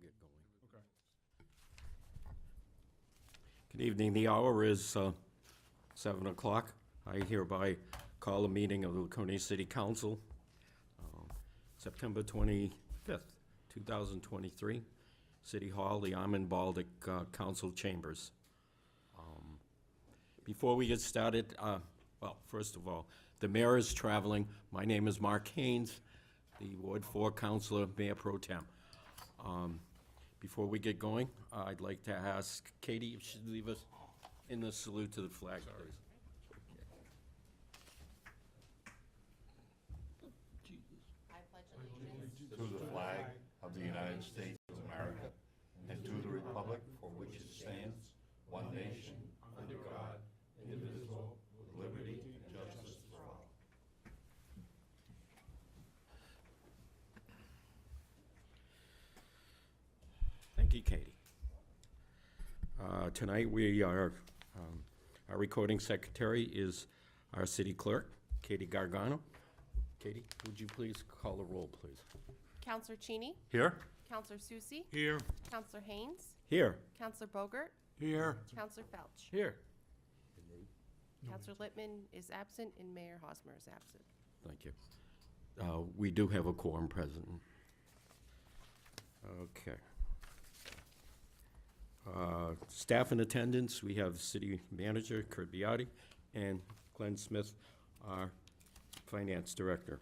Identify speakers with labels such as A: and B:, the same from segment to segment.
A: get going.
B: Okay.
A: Good evening. The hour is 7 o'clock. I hereby call a meeting of the Laconia City Council, September 25th, 2023, City Hall, the Armand Baldick Council Chambers. Before we get started, well, first of all, the mayor is traveling. My name is Mark Haynes, the Ward 4 Councilor, Mayor Pro Tem. Before we get going, I'd like to ask Katie if she'd leave us in the salute to the flag, please.
C: I pledge allegiance
D: To the flag of the United States of America and to the republic for which it stands, one nation, under God, indivisible, with liberty and justice for all.
A: Thank you, Katie. Tonight we are, our recording secretary is our city clerk, Katie Gargano. Katie, would you please call the roll, please?
C: Counselor Cheney,
D: Here?
C: Counselor Susie,
B: Here.
C: Counselor Haynes,
A: Here.
C: Counselor Bogert,
B: Here.
C: Counselor Felch.
A: Here.
C: Counselor Littman is absent and Mayor Hosmer is absent.
A: Thank you. We do have a quorum present. Okay. Staff in attendance, we have City Manager Kurt Biotti and Glenn Smith, our Finance Director.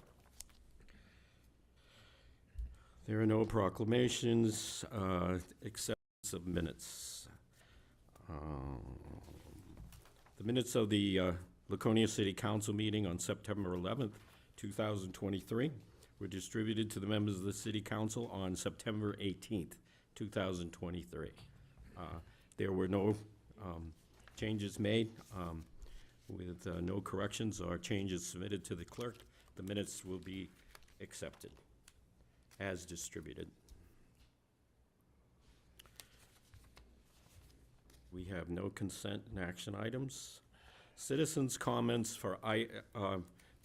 A: There are no proclamations, acceptance of minutes. The minutes of the Laconia City Council meeting on September 11th, 2023 were distributed to the members of the City Council on September 18th, 2023. There were no changes made. With no corrections or changes submitted to the clerk, the minutes will be accepted as distributed. We have no consent and action items. Citizens' comments for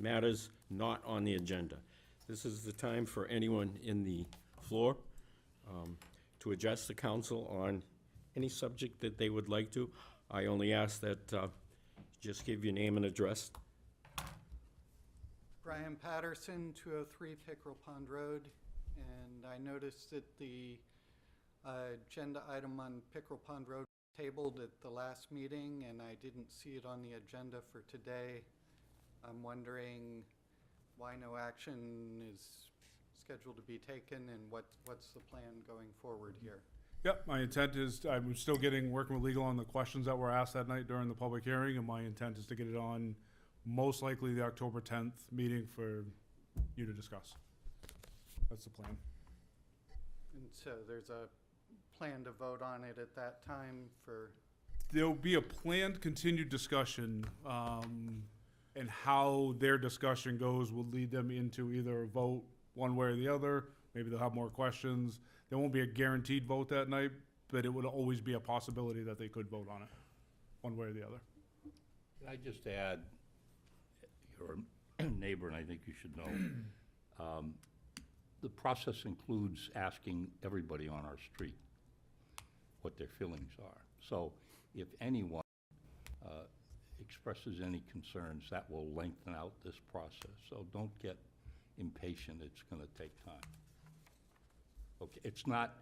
A: matters not on the agenda. This is the time for anyone in the floor to address the council on any subject that they would like to. I only ask that just give your name and address.
E: Brian Patterson, 203 Pickerel Pond Road, and I noticed that the agenda item on Pickerel Pond Road tabled at the last meeting, and I didn't see it on the agenda for today. I'm wondering why no action is scheduled to be taken, and what's the plan going forward here?
B: Yep, my intent is, I'm still working with legal on the questions that were asked that night during the public hearing, and my intent is to get it on most likely the October 10th meeting for you to discuss. That's the plan.
E: And so there's a plan to vote on it at that time for,
B: There'll be a planned continued discussion, and how their discussion goes will lead them into either a vote one way or the other. Maybe they'll have more questions. There won't be a guaranteed vote that night, but it would always be a possibility that they could vote on it, one way or the other.
D: Can I just add, you're a neighbor and I think you should know, the process includes asking everybody on our street what their feelings are. So if anyone expresses any concerns, that will lengthen out this process. So don't get impatient, it's gonna take time. Okay, it's not,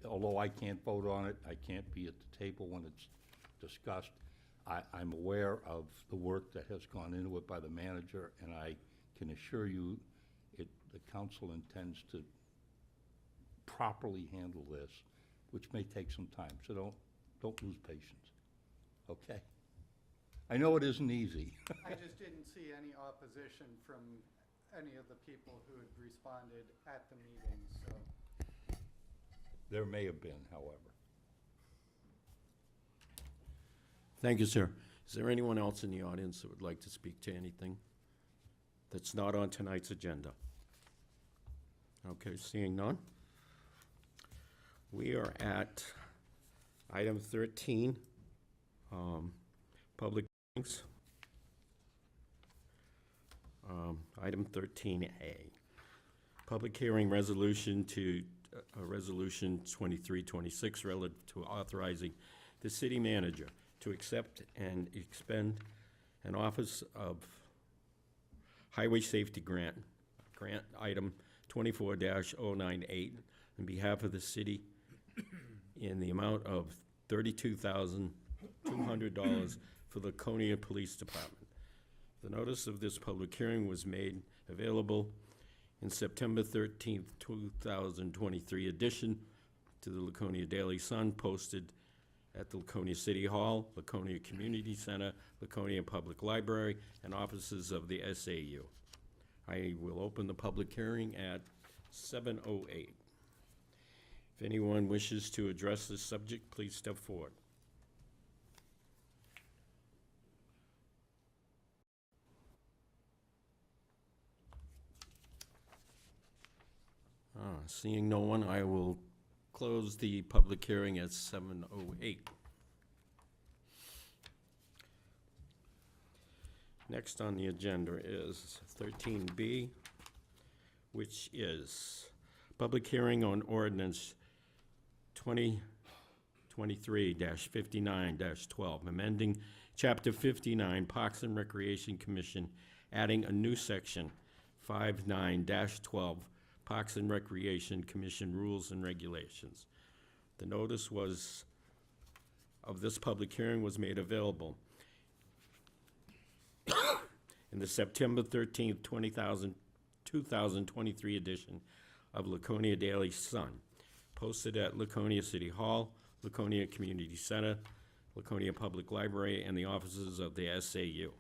D: although I can't vote on it, I can't be at the table when it's discussed. I'm aware of the work that has gone into it by the manager, and I can assure you the council intends to properly handle this, which may take some time, so don't lose patience, okay? I know it isn't easy.
E: I just didn't see any opposition from any of the people who had responded at the meeting, so.
D: There may have been, however.
A: Thank you, sir. Is there anyone else in the audience that would like to speak to anything that's not on tonight's agenda? Okay, seeing none. We are at item 13, public hearings. Item 13A, public hearing resolution to Resolution 2326 relative to authorizing the city manager to accept and expend an Office of Highway Safety grant item 24-098 on behalf of the city in the amount of $32,200 for the Laconia Police Department. The notice of this public hearing was made available in September 13th, 2023 edition to the Laconia Daily Sun, posted at the Laconia City Hall, Laconia Community Center, Laconia Public Library, and offices of the SAU. I will open the public hearing at 7:08. If anyone wishes to address this subject, please step forward. Seeing no one, I will close the public hearing at 7:08. Next on the agenda is 13B, which is public hearing on ordinance 2023-59-12, amending Chapter 59, Parks and Recreation Commission, adding a new section 59-12, Parks and Recreation Commission Rules and Regulations. The notice of this public hearing was made available in the September 13th, 2023 edition of Laconia Daily Sun, posted at Laconia City Hall, Laconia Community Center, Laconia Public Library, and the offices of the SAU.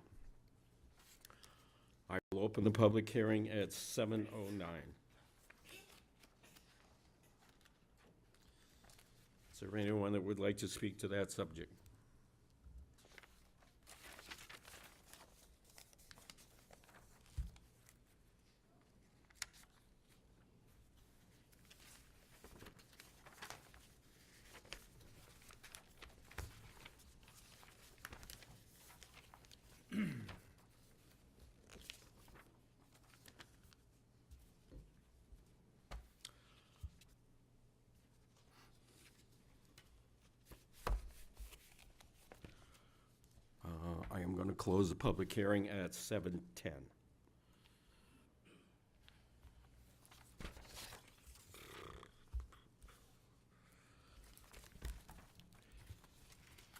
A: I will open the public hearing at 7:09. Is there anyone that would like to speak to that subject? I am going to close the public hearing at 7:10.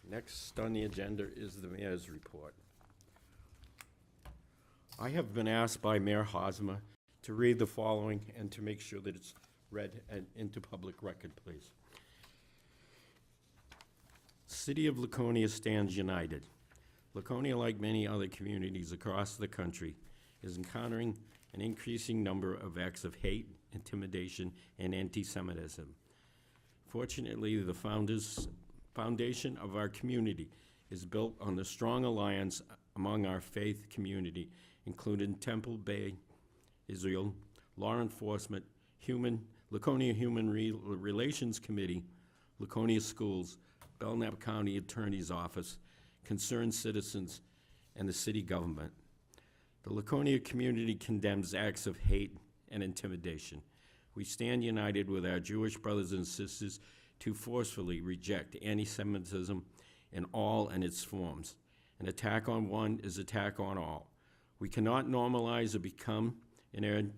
A: Next on the agenda is the mayor's report. I have been asked by Mayor Hosmer to read the following and to make sure that it's read and into public record, please. City of Laconia stands united. Laconia, like many other communities across the country, is encountering an increasing number of acts of hate, intimidation, and anti-Semitism. Fortunately, the foundation of our community is built on the strong alliance among our faith community, including Temple Bay, Israel, law enforcement, Laconia Human Relations Committee, Laconia Schools, Belknap County Attorney's Office, concerned citizens, and the city government. The Laconia community condemns acts of hate and intimidation. We stand united with our Jewish brothers and sisters to forcefully reject anti-Semitism in all and its forms. An attack on one is attack on all. We cannot normalize or become inerrant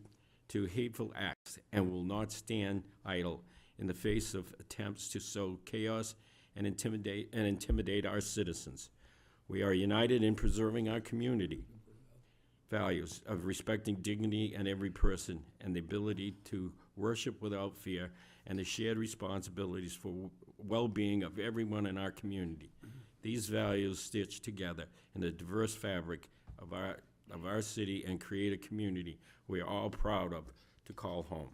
A: to hateful acts and will not stand idle in the face of attempts to sow chaos and intimidate our citizens. We are united in preserving our community values of respecting dignity in every person and the ability to worship without fear, and the shared responsibilities for well-being of everyone in our community. These values stitch together in the diverse fabric of our city and create a community we are all proud of to call home.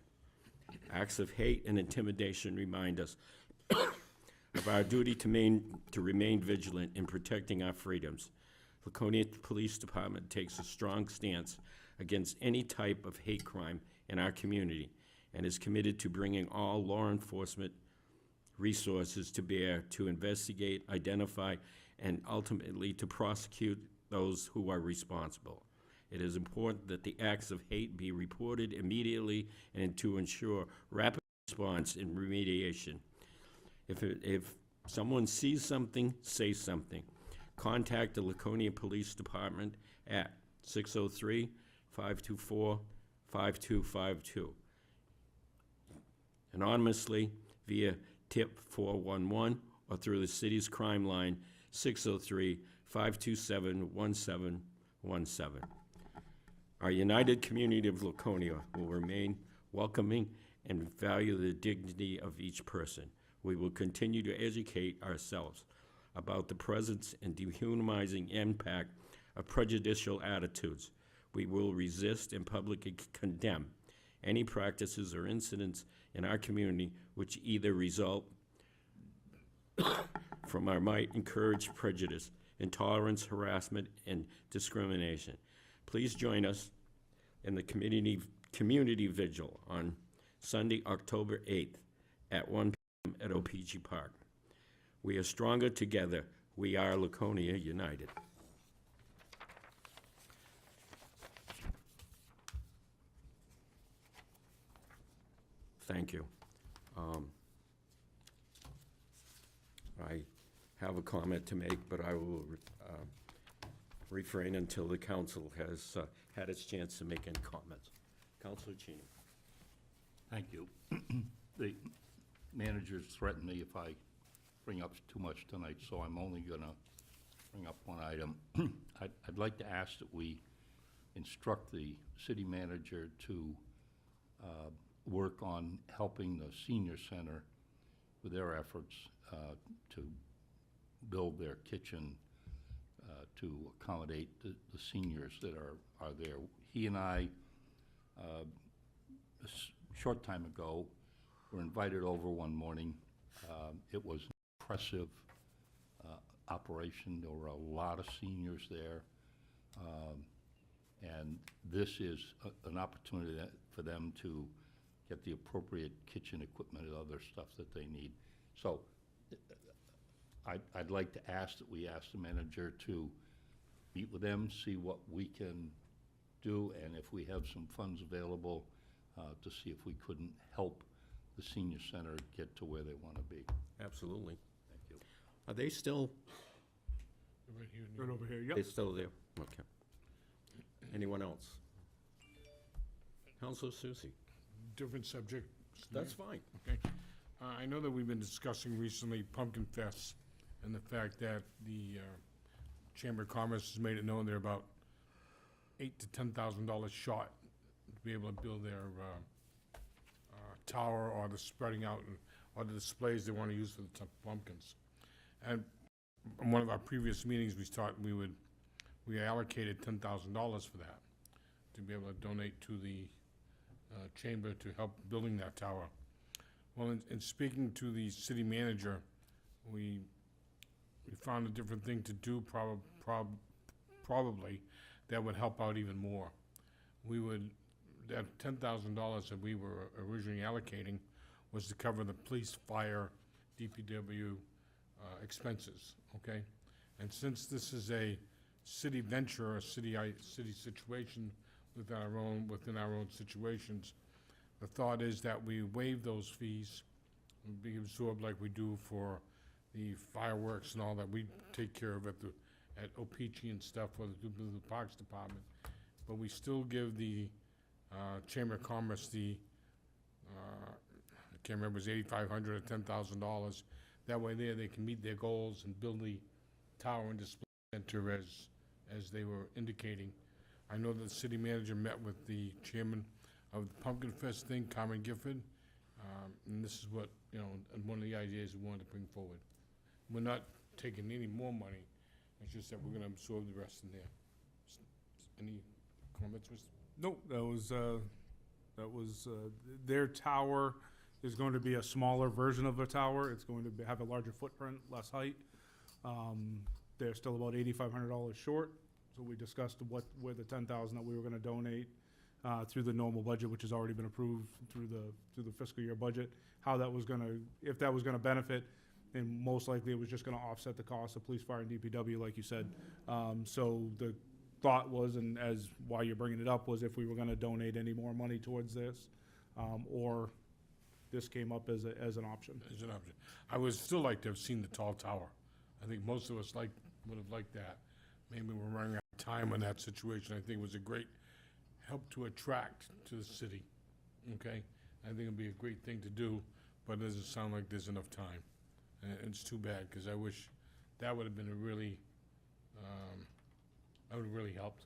A: Acts of hate and intimidation remind us of our duty to remain vigilant in protecting our freedoms. Laconia Police Department takes a strong stance against any type of hate crime in our community and is committed to bringing all law enforcement resources to bear to investigate, identify, and ultimately to prosecute those who are responsible. It is important that the acts of hate be reported immediately and to ensure rapid response and remediation. If someone sees something, say something. Contact the Laconia Police Department at 603-524-5252. Anonymously via tip 411 or through the city's crime line 603-527-1717. Our united community of Laconia will remain welcoming and value the dignity of each person. We will continue to educate ourselves about the presence and dehumanizing impact of prejudicial attitudes. We will resist and publicly condemn any practices or incidents in our community which either result from or might encourage prejudice, intolerance, harassment, and discrimination. Please join us in the community vigil on Sunday, October 8th at 1 p.m. at O.P.G. Park. We are stronger together. We are Laconia United. Thank you. I have a comment to make, but I will refrain until the council has had its chance to make any comments. Councilor Cheney.
D: Thank you. The managers threatened me if I bring up too much tonight, so I'm only gonna bring up one item. I'd like to ask that we instruct the city manager to work on helping the senior center with their efforts to build their kitchen to accommodate the seniors that are there. He and I, a short time ago, were invited over one morning. It was an impressive operation. There were a lot of seniors there. And this is an opportunity for them to get the appropriate kitchen equipment and other stuff that they need. So I'd like to ask that we ask the manager to meet with them, see what we can do, and if we have some funds available, to see if we couldn't help the senior center get to where they want to be.
A: Absolutely.
D: Thank you.
A: Are they still,
B: Right over here,
A: they
B: yep.
A: still there? Okay. Anyone else? Councilor Susie.
F: Different subject.
A: That's fine.
F: Okay. I know that we've been discussing recently Pumpkin Fest and the fact that the Chamber of Commerce has made it known they're about $8,000 to $10,000 short to be able to build their tower or the spreading out or the displays they want to use for the pumpkins. And in one of our previous meetings, we allocated $10,000 for that to be able to donate to the chamber to help building that tower. Well, in speaking to the city manager, we found a different thing to do probably that would help out even more. That $10,000 that we were originally allocating was to cover the police, fire, DPW expenses, okay? And since this is a city venture, a city situation within our own situations, the thought is that we waive those fees and be absorbed like we do for the fireworks and all that. We take care of at O.P.G. and stuff for the Parks Department. But we still give the Chamber of Commerce I can't remember, it was $8,500 or $10,000. That way they can meet their goals and build the tower and display center as they were indicating. I know that the city manager met with the chairman of the Pumpkin Fest thing, Carmen Gifford, and this is what, one of the ideas we wanted to bring forward. We're not taking any more money, it's just that we're gonna absorb the rest in there. Any comments, Mr.?
B: Nope, that was their tower is going to be a smaller version of a tower. It's going to have a larger footprint, less height. They're still about $8,500 short. So we discussed where the $10,000 that we were going to donate through the normal budget, which has already been approved through the fiscal year budget. How that was going to, if that was going to benefit, and most likely it was just going to offset the cost of police, fire, and DPW, like you said. So the thought was, and as why you're bringing it up, was if we were going to donate any more money towards this, or this came up as an option.
F: As an option. I would still like to have seen the tall tower. I think most of us would have liked that. Maybe we're running out of time on that situation. I think it was a great help to attract to the city, okay? I think it'd be a great thing to do, but it doesn't sound like there's enough time. And it's too bad, because I wish that would have been a really, that would have really helped.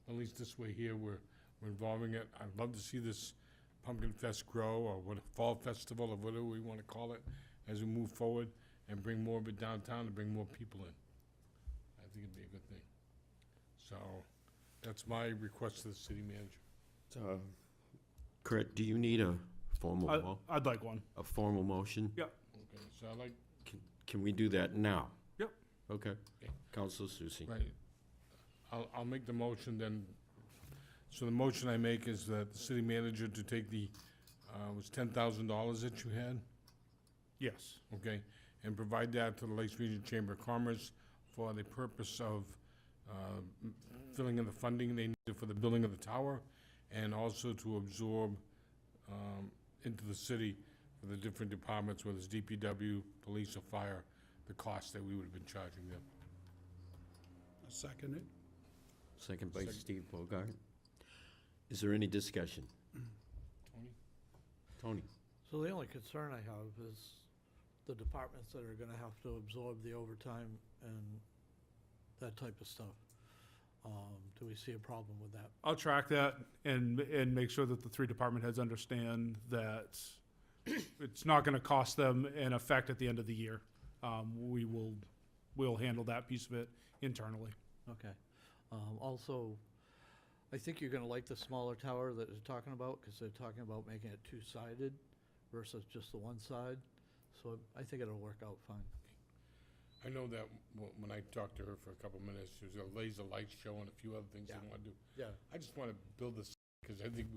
F: At least this way here, we're involving it. I'd love to see this Pumpkin Fest grow, or what, Fall Festival, or whatever we want to call it, as we move forward and bring more of it downtown and bring more people in. I think it'd be a good thing. So, that's my request to the city manager.
A: Kurt, do you need a formal,
B: I'd like one.
A: a formal motion?
B: Yeah.
F: Okay, so I like,
A: Can we do that now?
B: Yep.
A: Okay.
F: Okay.
A: Counselor Susie.
F: right, I'll make the motion then. So the motion I make is that the city manager to take the, was $10,000 that you had?
B: Yes.
F: Okay, and provide that to the Lakes Region Chamber of Commerce for the purpose of filling in the funding they needed for the building of the tower, and also to absorb into the city for the different departments, whether it's DPW, police, or fire, the cost that we would have been charging them.
G: I second it.
A: Second by
F: Second.
A: Steve Bogart. Is there any discussion?
F: Tony?
A: Tony?
H: So the only concern I have is the departments that are gonna have to absorb the overtime and that type of stuff. Do we see a problem with that?
B: I'll track that and make sure that the 3 department heads understand that it's not gonna cost them an effect at the end of the year. We'll handle that piece of it internally.
H: Okay. Also, I think you're gonna like the smaller tower that they're talking about, because they're talking about making it two-sided versus just the one side. So I think it'll work out fine.
F: I know that when I talked to her for a couple of minutes, she was a laser light show and a few other things they
H: Yeah.
F: want to do.
H: Yeah.
F: I just want to build this, because I think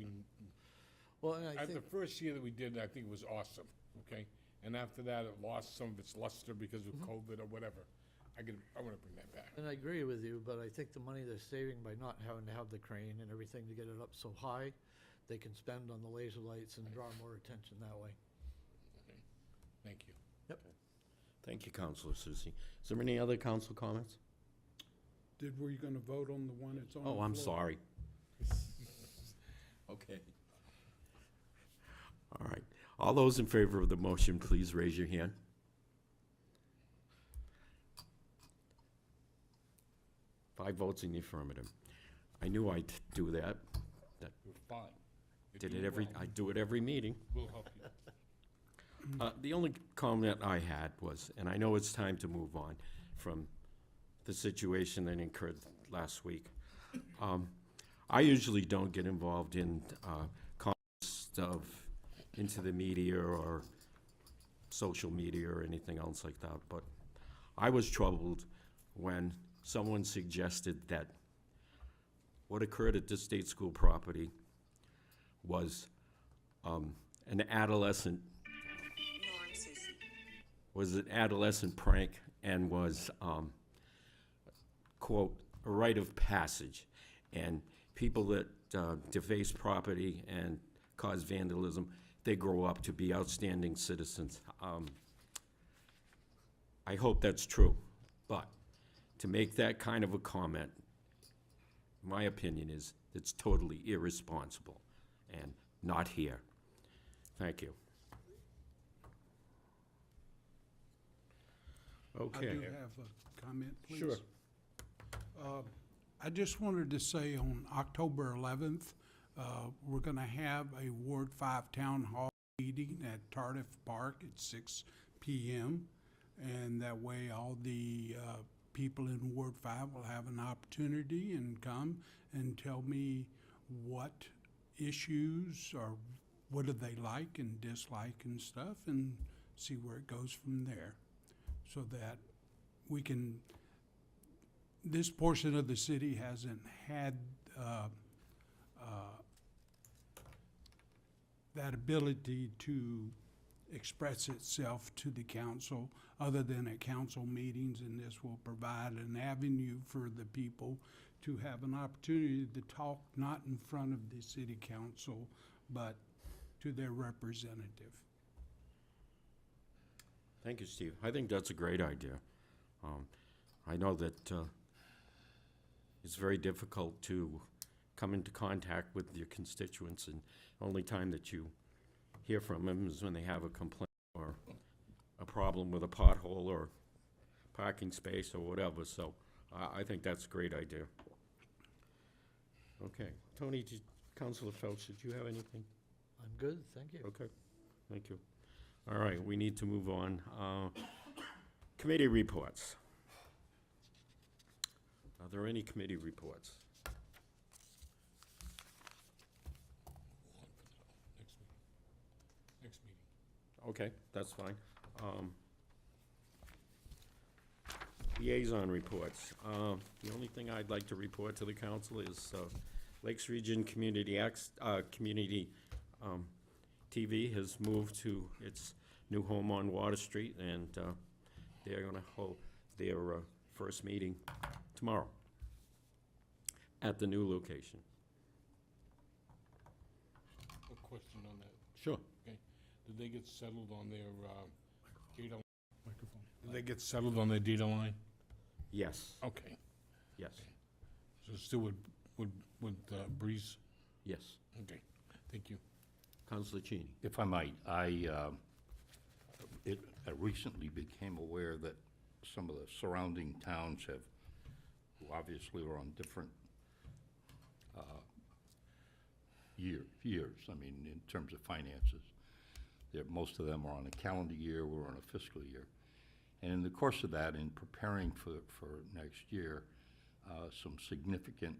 H: Well, and I
F: at the
H: think,
F: first year that we did it, I think it was awesome, okay? And after that, it lost some of its luster because of COVID or whatever. I want to bring that back.
H: and I agree with you, but I think the money they're saving by not having to have the crane and everything to get it up so high, they can spend on the laser lights and draw more attention that way.
F: Thank you.
A: Thank you, Counselor Susie. Is there any other council comments?
G: Were you gonna vote on the one that's on the
A: Oh,
G: floor?
A: I'm sorry. Okay. All right. All those in favor of the motion, please raise your hand. Five votes in the affirmative. I knew I'd do that.
F: You're fine. You're
A: Did it
F: doing
A: every,
F: well.
A: I do it every meeting.
F: We'll help you.
A: The only comment I had was, and I know it's time to move on from the situation that occurred last week. I usually don't get involved in comments into the media or social media or anything else like that, but I was troubled when someone suggested that what occurred at this state school property was an adolescent prank and was, quote, a rite of passage. And people that deface property and cause vandalism, they grow up to be outstanding citizens. I hope that's true, but to make that kind of a comment, my opinion is it's totally irresponsible and not here. Thank you.
G: I
A: Okay.
G: do have a comment, please.
A: Sure.
G: I just wanted to say on October 11th, we're gonna have a Ward 5 Town Hall meeting at Tardif Park at 6 PM. And that way, all the people in Ward 5 will have an opportunity and come and tell me what issues or what do they like and dislike and stuff, and see where it goes from there. So that we can, this portion of the city hasn't had that ability to express itself to the council other than at council meetings, and this will provide an avenue for the people to have an opportunity to talk, not in front of the city council, but to their representative.
A: Thank you, Steve. I think that's a great idea. I know that it's very difficult to come into contact with your constituents, and only time that you hear from them is when they have a complaint or a problem with a pothole or parking space or whatever, so I think that's a great idea. Okay, Tony, Councilor Phelps, did you have anything?
H: I'm good, thank you.
A: Okay, thank you. All right, we need to move on. Committee reports. Are there any committee reports?
F: Next meeting.
A: Okay, that's fine. Liaison reports. The only thing I'd like to report to the council is Lakes Region Community TV has moved to its new home on Water Street, and they're gonna hold their first meeting tomorrow at the new location.
F: A question on that.
A: Sure.
F: Okay. Did they get settled on their data? Microphone. Did they get settled on their data line?
A: Yes,
F: Okay.
A: yes,
F: So still with Breeze?
A: yes.
F: Okay, thank you.
A: Councilor Cheney.
D: If I might, I recently became aware that some of the surrounding towns have, who obviously are on different years, I mean, in terms of finances. Most of them are on a calendar year, we're on a fiscal year. And in the course of that, in preparing for next year, some significant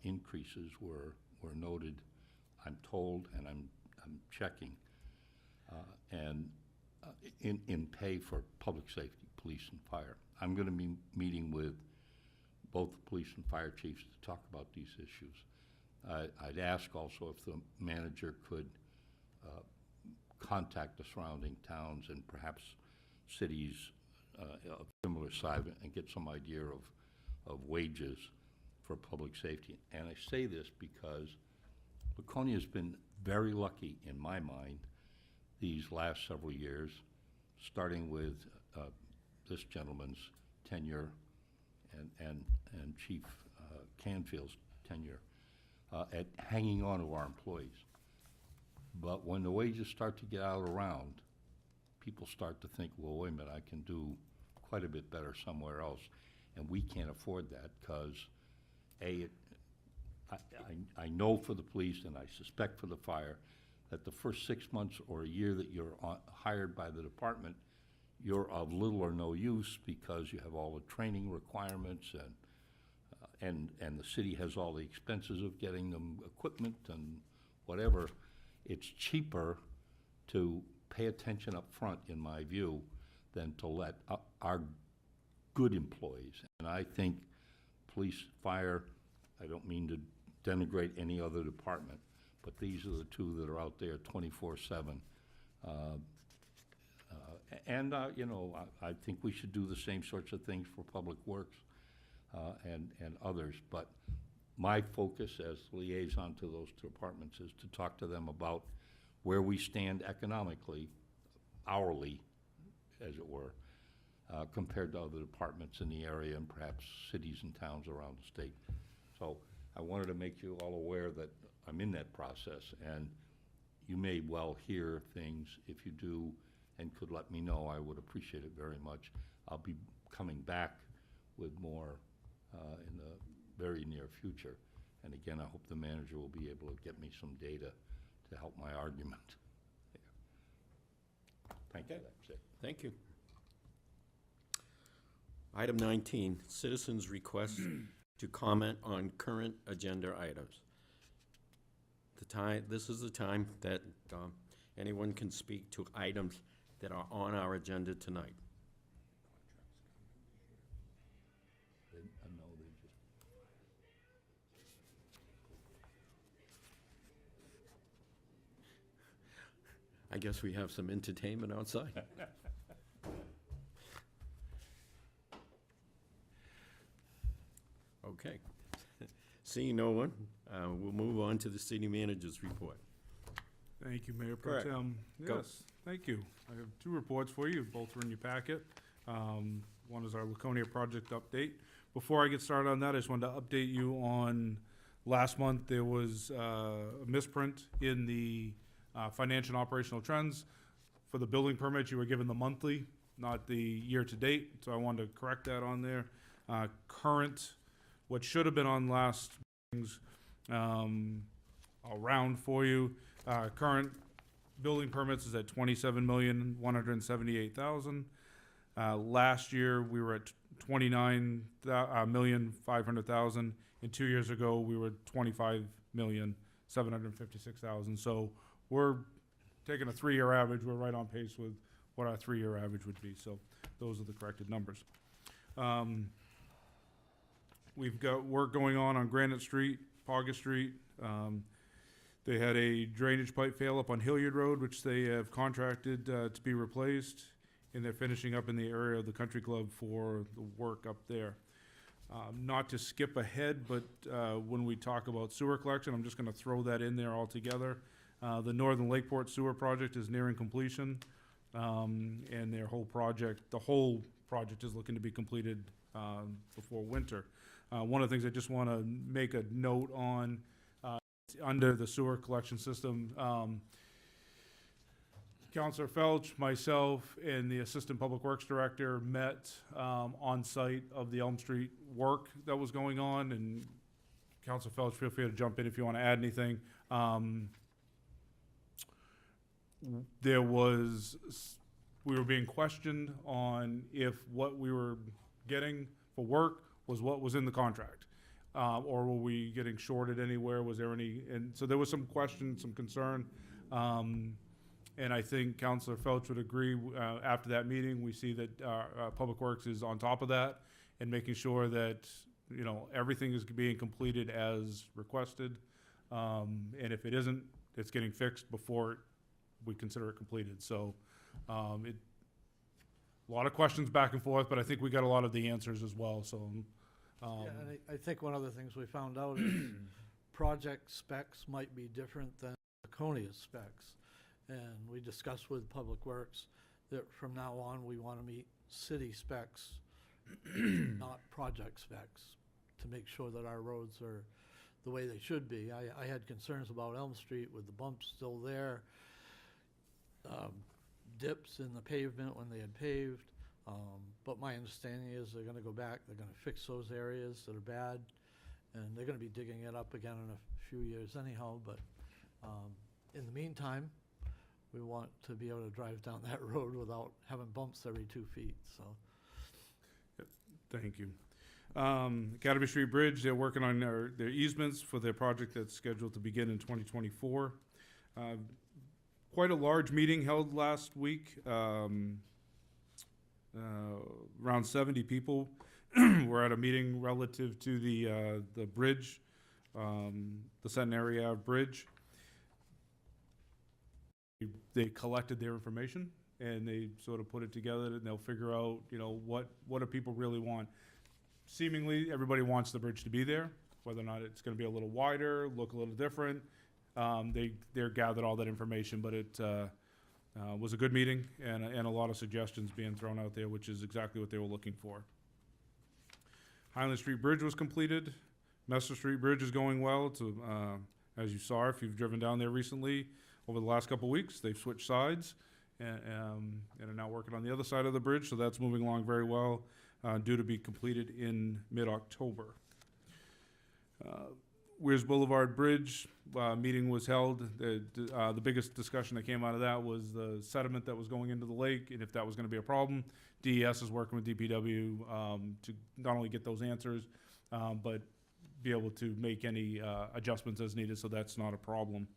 D: increases were noted, I'm told, and I'm checking, in pay for public safety, police and fire. I'm going to be meeting with both the police and fire chiefs to talk about these issues. I'd ask also if the manager could contact the surrounding towns and perhaps cities of similar size and get some idea of wages for public safety. And I say this because Laconia has been very lucky, in my mind, these last several years, starting with this gentleman's tenure and Chief Canfield's tenure, at hanging on to our employees. But when the wages start to get out around, people start to think, well, wait a minute, I can do quite a bit better somewhere else. And we can't afford that because, I know for the police and I suspect for the fire that the first 6 months or a year that you're hired by the department, you're of little or no use because you have all the training requirements and the city has all the expenses of getting them equipment and whatever. It's cheaper to pay attention up front, in my view, than to let our good employees. And I think police, fire, I don't mean to denigrate any other department, but these are the two that are out there 24/7. I think we should do the same sorts of things for Public Works and others. But my focus as liaison to those two departments is to talk to them about where we stand economically, hourly, as it were, compared to other departments in the area and perhaps cities and towns around the state. So I wanted to make you all aware that I'm in that process, and you may well hear things. If you do and could let me know, I would appreciate it very much. I'll be coming back with more in the very near future. And again, I hope the manager will be able to get me some data to help my argument. Thank you, that's it.
A: Thank you. Item 19, citizens' request to comment on current agenda items. This is the time that anyone can speak to items that are on our agenda tonight.
D: No, they just.
A: I guess we have some entertainment outside. Okay. Seeing no one, we'll move on to the city manager's report.
B: Thank you, Mayor Pro
A: Correct.
B: Tem.
A: Go.
B: Yes, thank you. I have two reports for you, both are in your packet. One is our Laconia project update. Before I get started on that, I just wanted to update you on, last month, there was a misprint in the financial and operational trends. For the building permits, you were given the monthly, not the year-to-date, so I wanted to correct that on there. Current, what should have been on last meetings, I'll round for you. Current building permits is at 27,178,000. Last year, we were at 29,500,000, and 2 years ago, we were 25,756,000. So we're taking a 3-year average, we're right on pace with what our 3-year average would be, so those are the corrected numbers. We've got work going on Granite Street, Paugus Street. They had a drainage pipe fail up on Hilliard Road, which they have contracted to be replaced, and they're finishing up in the area of the Country Club for the work up there. Not to skip ahead, but when we talk about sewer collection, I'm just gonna throw that in there altogether. The Northern Lakeport Sewer Project is nearing completion, and the whole project is looking to be completed before winter. One of the things I just want to make a note on, under the sewer collection system, Councilor Felch, myself, and the Assistant Public Works Director met on site of the Elm Street work that was going on, and Councilor Felch, feel free to jump in if you want to add anything. We were being questioned on if what we were getting for work was what was in the contract. Or were we getting shorted anywhere? Was there any, and so there was some question, some concern. And I think Councilor Felch would agree, after that meeting, we see that Public Works is on top of that and making sure that, you know, everything is being completed as requested. And if it isn't, it's getting fixed before we consider it completed. So, a lot of questions back and forth, but I think we got a lot of the answers as well, so.
H: Yeah, and I think one of the things we found out is project specs might be different than Laconia specs. And we discussed with Public Works that from now on, we want to meet city specs, not project specs, to make sure that our roads are the way they should be. I had concerns about Elm Street with the bumps still there, dips in the pavement when they had paved. But my understanding is they're gonna go back, they're gonna fix those areas that are bad, and they're gonna be digging it up again in a few years anyhow, but, in the meantime, we want to be able to drive down that road without having bumps every 2 feet, so.
B: Thank you. Academy Street Bridge, they're working on their easements for their project that's scheduled to begin in 2024. Quite a large meeting held last week. Around 70 people were at a meeting relative to the bridge, the Centenary Ave Bridge. They collected their information and they sort of put it together, and they'll figure out, you know, what do people really want. Seemingly, everybody wants the bridge to be there, whether or not it's gonna be a little wider, look a little different. They gathered all that information, but it was a good meeting and a lot of suggestions being thrown out there, which is exactly what they were looking for. Highland Street Bridge was completed. Messer Street Bridge is going well. It's, as you saw, if you've driven down there recently, over the last couple of weeks, they've switched sides and are now working on the other side of the bridge, so that's moving along very well, due to be completed in mid-October. Weirs Boulevard Bridge, meeting was held. The biggest discussion that came out of that was the sediment that was going into the lake and if that was gonna be a problem. DES is working with DPW, to not only get those answers, but be able to make any, adjustments as needed, so that's not a problem.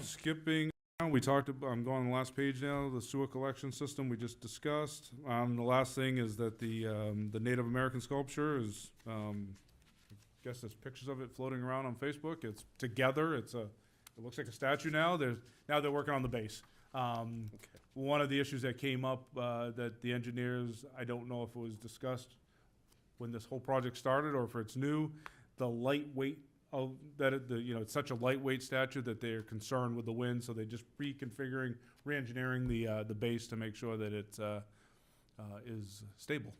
B: Skipping, we talked about, I'm going on the last page now, the sewer collection system we just discussed. The last thing is that the Native American sculpture is, I guess there's pictures of it floating around on Facebook. It's together. It looks like a statue now. Now they're working on the base. One of the issues that came up, that the engineers, I don't know if it was discussed when this whole project started or if it's new, the lightweight it's such a lightweight statute that they're concerned with the wind, so they're just re-engineering the base to make sure that it is stable,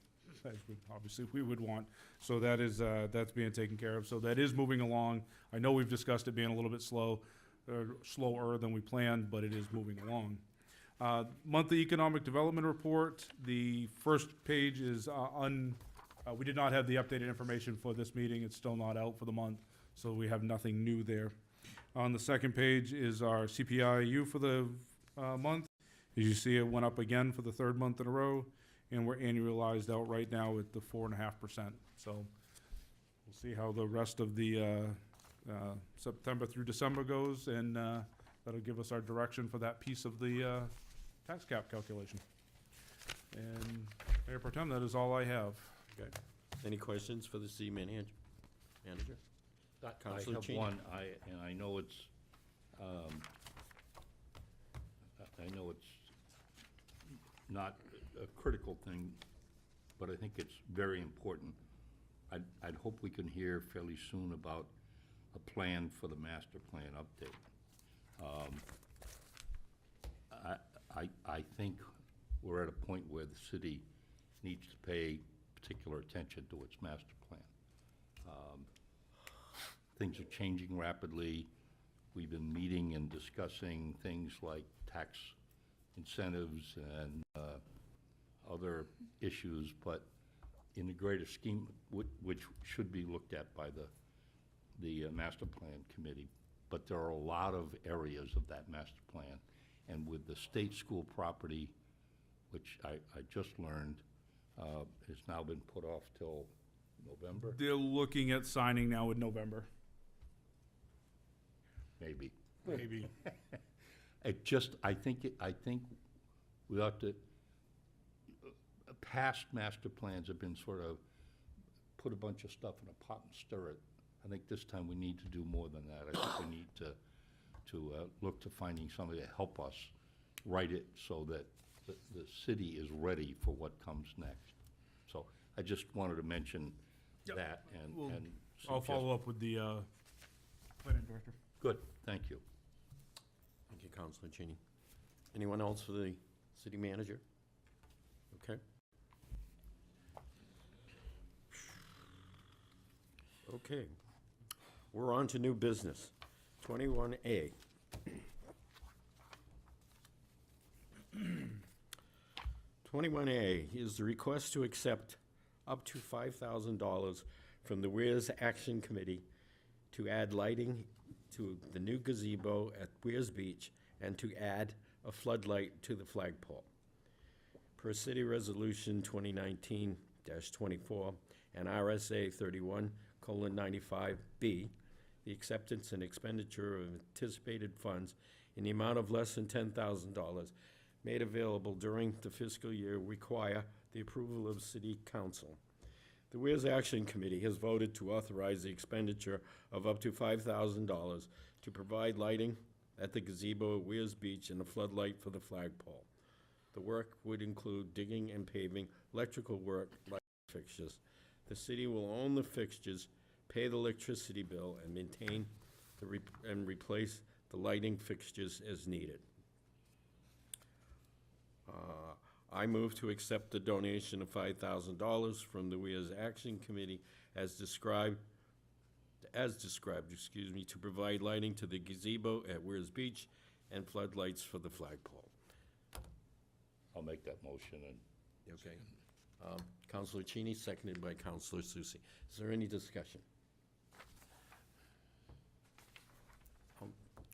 B: as obviously we would want. So that's being taken care of. So that is moving along. I know we've discussed it being a little bit slower than we planned, but it is moving along. Monthly economic development report. The first page is we did not have the updated information for this meeting. It's still not out for the month, so we have nothing new there. On the second page is our CPIU for the month. As you see, it went up again for the third month in a row, and we're annualized out right now at the 4.5%. So we'll see how the rest of the September through December goes, and that'll give us our direction for that piece of the tax cap calculation. And Mayor Pro Tem, that is all I have.
A: Okay. Any questions for the city manager?
D: I
A: Counselor
D: have
A: Cheney.
D: one, and I know it's not a critical thing, but I think it's very important. I'd hope we can hear fairly soon about a plan for the master plan update. I think we're at a point where the city needs to pay particular attention to its master plan. Things are changing rapidly. We've been meeting and discussing things like tax incentives and other issues, but in the greater scheme, which should be looked at by the master plan committee. But there are a lot of areas of that master plan, and with the state school property, which I just learned, has now been put off till November,
B: They're looking at signing now in November.
D: maybe.
B: Maybe.
D: I think we ought to, past master plans have been sort of put a bunch of stuff in a pot and stir it. I think this time we need to do more than that. I think we need to look to finding somebody to help us write it so that the city is ready for what comes next. So I just wanted to mention
B: Yep.
D: that
B: Well,
D: and
B: I'll
D: suggest-
B: follow up with the planning director.
D: Good, thank you.
A: Thank you, Counselor Cheney. Anyone else for the city manager? Okay. Okay. We're on to new business. 21A. 21A is the request to accept up to $5,000 from the Weirs Action Committee to add lighting to the new gazebo at Weirs Beach and to add a floodlight to the flagpole. Per City Resolution 2019-24 and RSA 31:95B, the acceptance and expenditure of anticipated funds in the amount of less than $10,000 made available during the fiscal year require the approval of City Council. The Weirs Action Committee has voted to authorize the expenditure of up to $5,000 to provide lighting at the gazebo at Weirs Beach and a floodlight for the flagpole. The work would include digging and paving, electrical work, light fixtures. The city will own the fixtures, pay the electricity bill, and maintain and replace the lighting fixtures as needed. I move to accept the donation of $5,000 from the Weirs Action Committee as described, to provide lighting to the gazebo at Weirs Beach and floodlights for the flagpole.
D: I'll make that motion and
A: Okay. Counselor Cheney, seconded by Counselor Susie. Is there any discussion?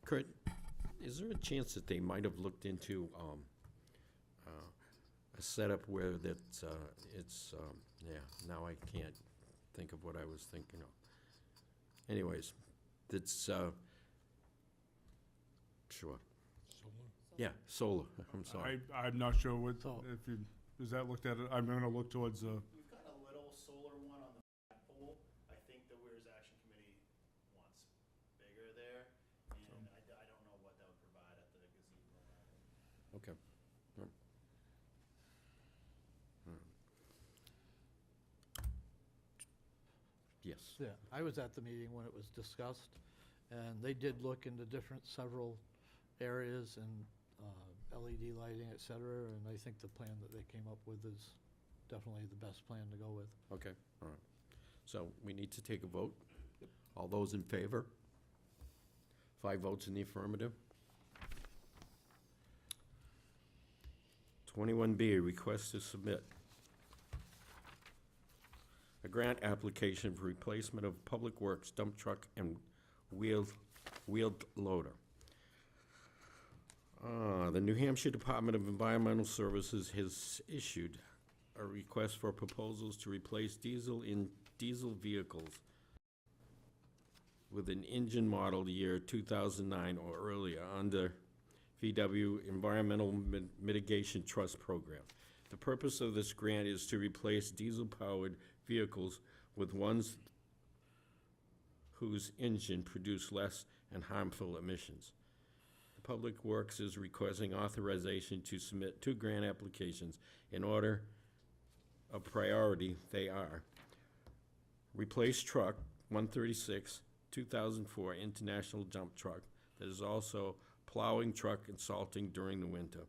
A: Kurt, is there a chance that they might have looked into a setup where that's, now I can't think of what I was thinking of. Anyways, that's, sure. Yeah, solar, I'm sorry.
B: I'm not sure what,
H: So-
B: if you, is that looked at, I'm gonna look towards,
I: We've got a little solar one on the flagpole. I think the Weirs Action Committee wants bigger there, and I don't know what that would provide at the gazebo level.
A: Okay. yes.
H: Yeah, I was at the meeting when it was discussed, and they did look into several areas and LED lighting, et cetera, and I think the plan that they came up with is definitely the best plan to go with.
A: Okay, all right. So we need to take a vote. All those in favor? 5 votes in the affirmative. 21B, request to submit a grant application for replacement of Public Works dump truck and wheeled loader. The New Hampshire Department of Environmental Services has issued a request for proposals to replace diesel vehicles with an engine model year 2009 or earlier under VW Environmental Mitigation Trust Program. The purpose of this grant is to replace diesel-powered vehicles with ones whose engine produce less and harmful emissions. The Public Works is requesting authorization to submit 2 grant applications in order of priority. They are: replace truck 136, 2004 International dump truck that is also plowing truck and salting during the winter.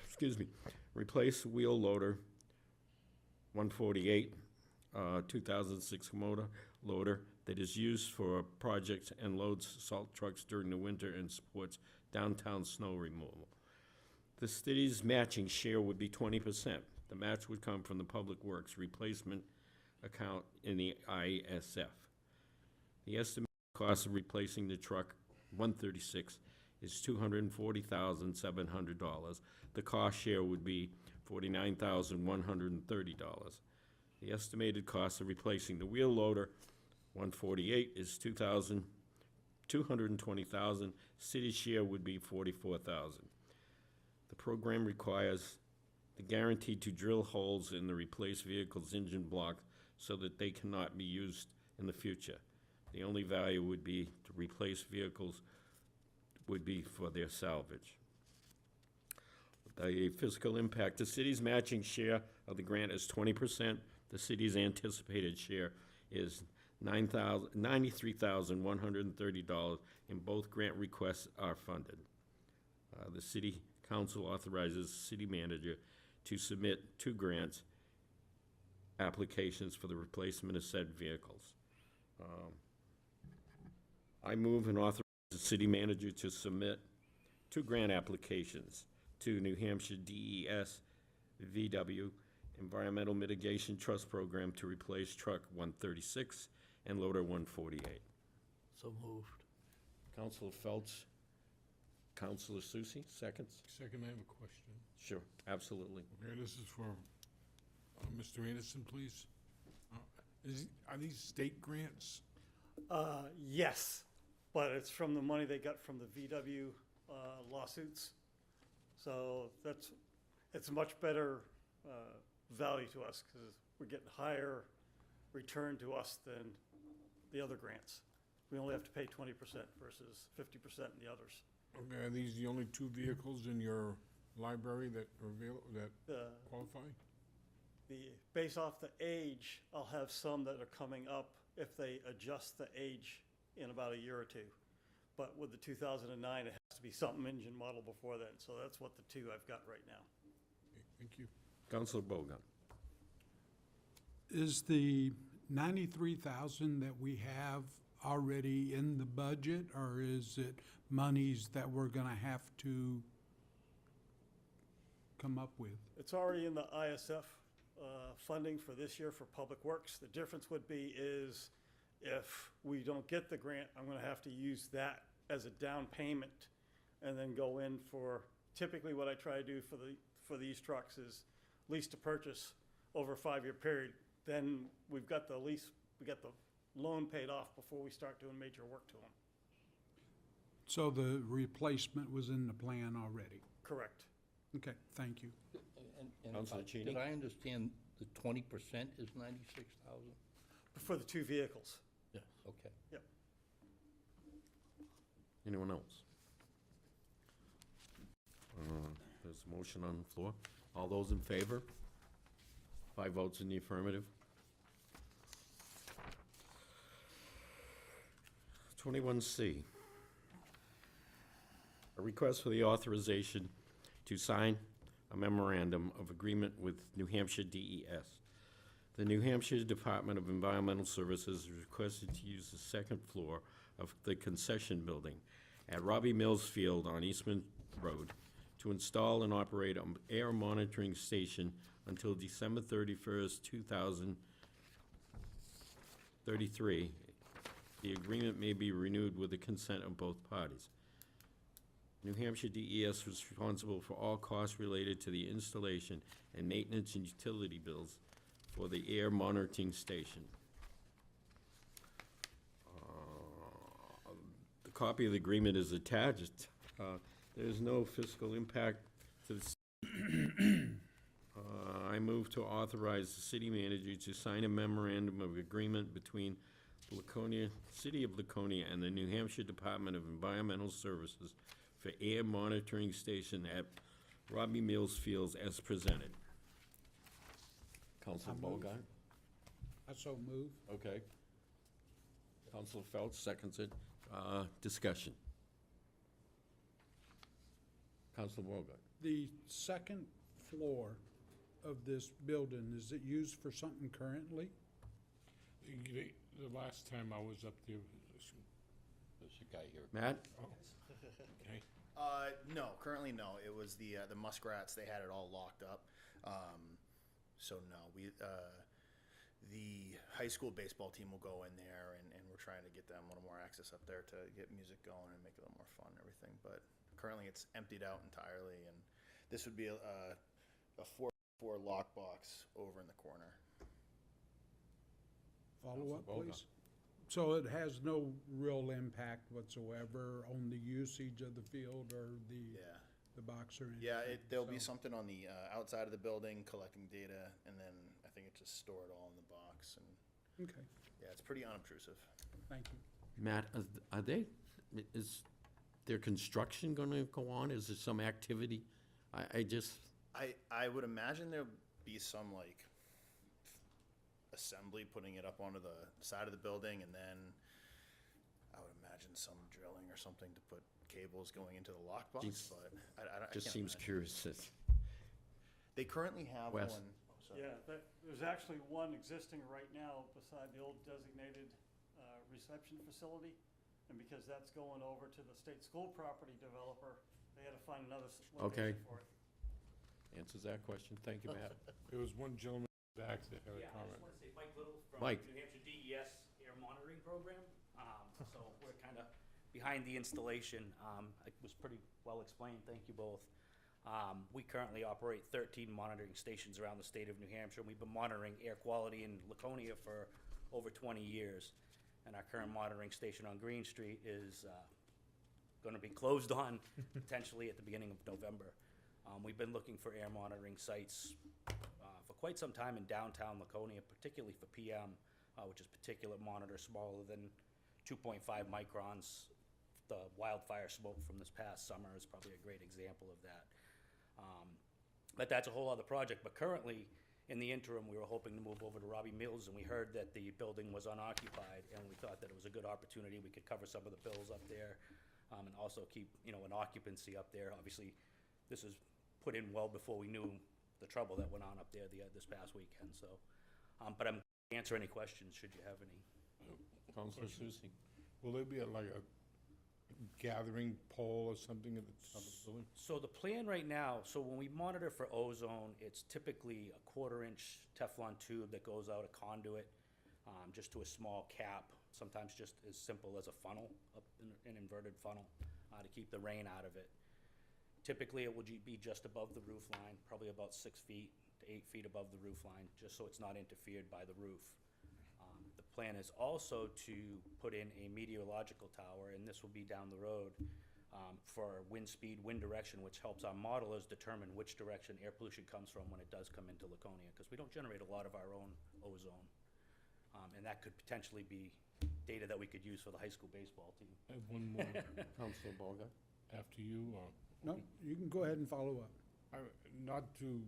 A: Excuse me. Replace wheel loader 148, 2006 Kubota loader that is used for projects and loads salt trucks during the winter and supports downtown snow removal. The city's matching share would be 20%. The match would come from the Public Works replacement account in the ISF. The estimated cost of replacing the truck 136 is $240,700. The cost share would be $49,130. The estimated cost of replacing the wheel loader 148 is $220,000. City share would be $44,000. The program requires the guarantee to drill holes in the replaced vehicle's engine block so that they cannot be used in the future. The only value would be to replace vehicles would be for their salvage. The fiscal impact, the city's matching share of the grant is 20%. The city's anticipated share is $93,130, and both grant requests are funded. The city council authorizes the city manager to submit 2 grants applications for the replacement of said vehicles. I move and authorize the city manager to submit 2 grant applications to New Hampshire DES VW Environmental Mitigation Trust Program to replace truck 136 and loader 148.
H: So moved.
A: Councilor Felch, Councilor Susie, seconds?
F: Second, I have a question.
A: Sure, absolutely.
F: Okay, this is for Mr. Anderson, please. Are these state grants?
J: Yes, but it's from the money they got from the VW lawsuits. So it's a much better value to us because we're getting higher return to us than the other grants. We only have to pay 20% versus 50% in the others.
F: Okay, are these the only 2 vehicles in your library that are available, that qualify?
J: Based off the age, I'll have some that are coming up if they adjust the age in about a year or 2. But with the 2009, it has to be something engine model before then. So that's what the 2 I've got right now.
F: Okay, thank you.
A: Councilor Bogan.
G: Is the 93,000 that we have already in the budget, or is it monies that we're gonna have to come up with?
J: It's already in the ISF funding for this year for Public Works. The difference would be is if we don't get the grant, I'm gonna have to use that as a down payment and then go in for, typically what I try to do for these trucks is lease to purchase over a 5-year period. Then we've got the lease, we got the loan paid off before we start doing major work to them.
G: So the replacement was in the plan already?
J: Correct.
G: Okay, thank you.
D: And
A: Councilor Cheney?
D: did I understand the 20% is 96,000?
J: For the 2 vehicles.
H: Yes.
D: Okay.
J: Yep.
A: Anyone else? There's a motion on the floor. All those in favor? 5 votes in the affirmative. 21C, a request for the authorization to sign a memorandum of agreement with New Hampshire DES. The New Hampshire Department of Environmental Services is requested to use the second floor of the concession building at Robbie Mills Field on Eastman Road to install and operate an air monitoring station until December 31st, 2033. The agreement may be renewed with the consent of both parties. New Hampshire DES was responsible for all costs related to the installation and maintenance and utility bills for the air monitoring station. The copy of the agreement is attached. There is no fiscal impact to the I move to authorize the city manager to sign a memorandum of agreement between Laconia, City of Laconia, and the New Hampshire Department of Environmental Services for air monitoring station at Robbie Mills Fields as presented. Council
G: I move.
A: Bogart?
G: I so move.
A: Okay. Council Phelps seconds it. Discussion. Council Bogart?
G: The second floor of this building, is it used for something currently?
F: The last time I was up there,
D: There's a guy here.
A: Matt?
F: okay,
I: No, currently no. It was the muskrats. They had it all locked up. So no, the high school baseball team will go in there, and we're trying to get them a little more access up there to get music going and make it a little more fun and everything. But currently it's emptied out entirely, and this would be a 4x4 lockbox over in the corner.
G: Follow-up,
A: Council
G: please? So it has no real impact whatsoever on the usage of the field or the box or anything?
I: Yeah, there'll be
G: So-
I: something on the outside of the building collecting data, and then I think it's just stored all in the box. And
G: Okay,
I: yeah, it's pretty unobtrusive.
G: thank you.
A: Matt, is there construction gonna go on? Is there some activity?
I: I would imagine there'll be some like assembly putting it up onto the side of the building, and then I would imagine some drilling or something to put cables going into the lockbox.
A: Jeez.
I: But I
A: Just
I: can't
A: seems
I: imagine.
A: curious.
I: They currently have
A: Wes.
I: one. Oh, sorry.
J: Yeah, there's actually one existing right now beside the old designated reception facility. And because that's going over to the state school property developer, they had to find another
A: Okay.
J: location for it.
A: Answers that question. Thank you, Matt.
F: there was one gentleman back that had a
K: Yeah, I just
F: comment.
K: want to say Mike Little from
A: Mike.
K: New Hampshire DES Air Monitoring Program. So we're kind of behind the installation. It was pretty well explained, thank you both. We currently operate 13 monitoring stations around the state of New Hampshire. And we've been monitoring air quality in Laconia for over 20 years. And our current monitoring station on Green Street is going to be closed on potentially at the beginning of November. We've been looking for air monitoring sites for quite some time in downtown Laconia, particularly for PM, which is particulate monitor smaller than 2.5 microns. The wildfire smoke from this past summer is probably a great example of that. But that's a whole other project. But currently, in the interim, we were hoping to move over to Robbie Mills, and we heard that the building was unoccupied, and we thought that it was a good opportunity. We could cover some of the bills up there, and also keep, an occupancy up there. Obviously, this is put in well before we knew the trouble that went on up there this past weekend, so. But I'm happy to answer any questions, should you have any.
A: Counselor Susie?
F: Will there be like a gathering pole or something at the top of the building?
K: So the plan right now, so when we monitor for ozone, it's typically a 1/4-inch Teflon tube that goes out a conduit, just to a small cap, sometimes just as simple as a funnel, an inverted funnel, to keep the rain out of it. Typically, it would be just above the roof line, probably about 6 feet to 8 feet above the roof line, just so it's not interfered by the roof. The plan is also to put in a meteorological tower, and this will be down the road, for wind speed, wind direction, which helps our modelers determine which direction air pollution comes from when it does come into Laconia, because we don't generate a lot of our own ozone. And that could potentially be data that we could use for the high school baseball team.
F: I have one more
A: Counselor Bogart?
F: after you, or?
G: No, you can go ahead and follow up.
F: Not to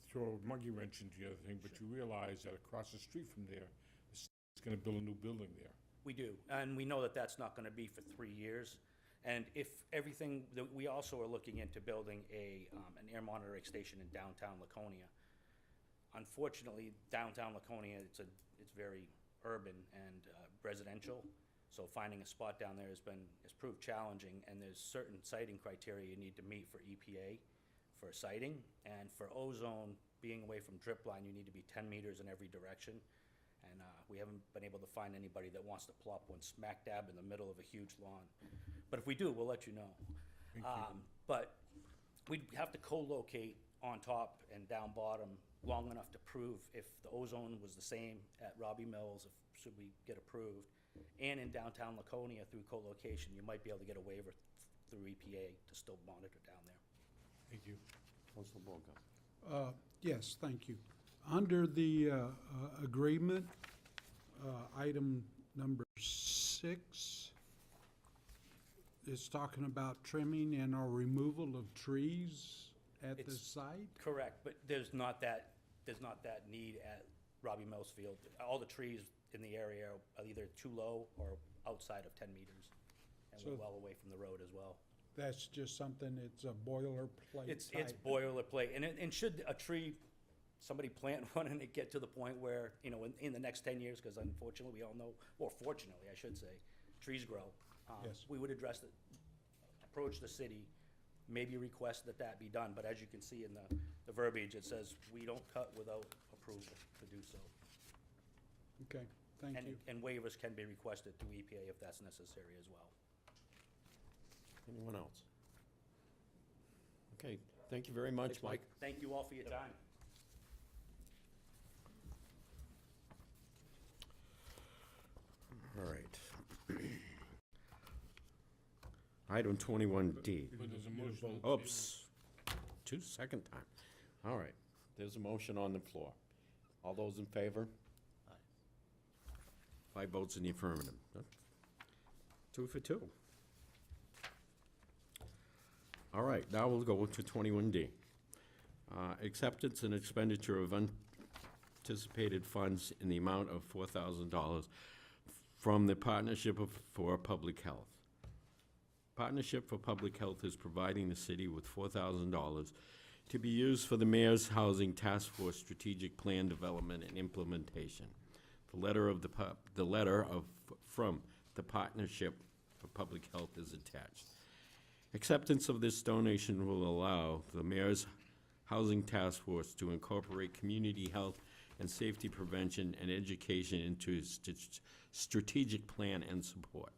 F: throw a monkey wrench into the other thing, but you realize that across the street from there, the state's gonna build a new building there.
K: We do, and we know that that's not gonna be for 3 years. And if everything, we also are looking into building an air monitoring station in downtown Laconia. Unfortunately, downtown Laconia, it's very urban and residential, so finding a spot down there has proved challenging, and there's certain siting criteria you need to meet for EPA for siting, and for ozone, being away from drip line, you need to be 10 meters in every direction. And we haven't been able to find anybody that wants to plop one smack dab in the middle of a huge lawn. But if we do, we'll let you know. But we'd have to co-locate on top and down bottom long enough to prove if the ozone was the same at Robbie Mills, should we get approved, and in downtown Laconia through co-location, you might be able to get a waiver through EPA to still monitor down there.
F: Thank you.
A: Councilor Borgo.
G: Yes, thank you. Under the agreement, item number 6 is talking about trimming and or removal of trees at the
K: It's-
G: site?
K: Correct, but there's not that need at Robbie Mills Field. All the trees in the area are either too low or outside of 10 meters, and we're
G: So-
K: well away from the road as well.
G: That's just something, it's a boilerplate
K: It's
G: type.
K: boilerplate, and should a tree, somebody plant one and it get to the point where, in the next 10 years, because unfortunately, we all know, or fortunately, I should say, trees grow.
G: Yes.
K: We would approach the city, maybe request that be done, but as you can see in the verbiage, it says, we don't cut without approval to do so.
G: Okay, thank you.
K: And waivers can be requested through EPA if that's necessary as well.
A: Anyone else? Okay, thank you very much, Mike.
K: Thank you all for your time.
A: All right. Item 21D.
F: But there's a motion.
A: Oops, second time. All right, there's a motion on the floor. All those in favor?
K: Aye.
A: 5 votes in the affirmative. 2 for 2. All right, now we'll go to 21D. Acceptance and expenditure of unanticipated funds in the amount of $4,000 from the Partnership for Public Health. Partnership for Public Health is providing the city with $4,000 to be used for the Mayor's Housing Task Force Strategic Plan Development and Implementation. The letter from the Partnership for Public Health is attached. Acceptance of this donation will allow the Mayor's Housing Task Force to incorporate community health and safety prevention and education into its strategic plan and support.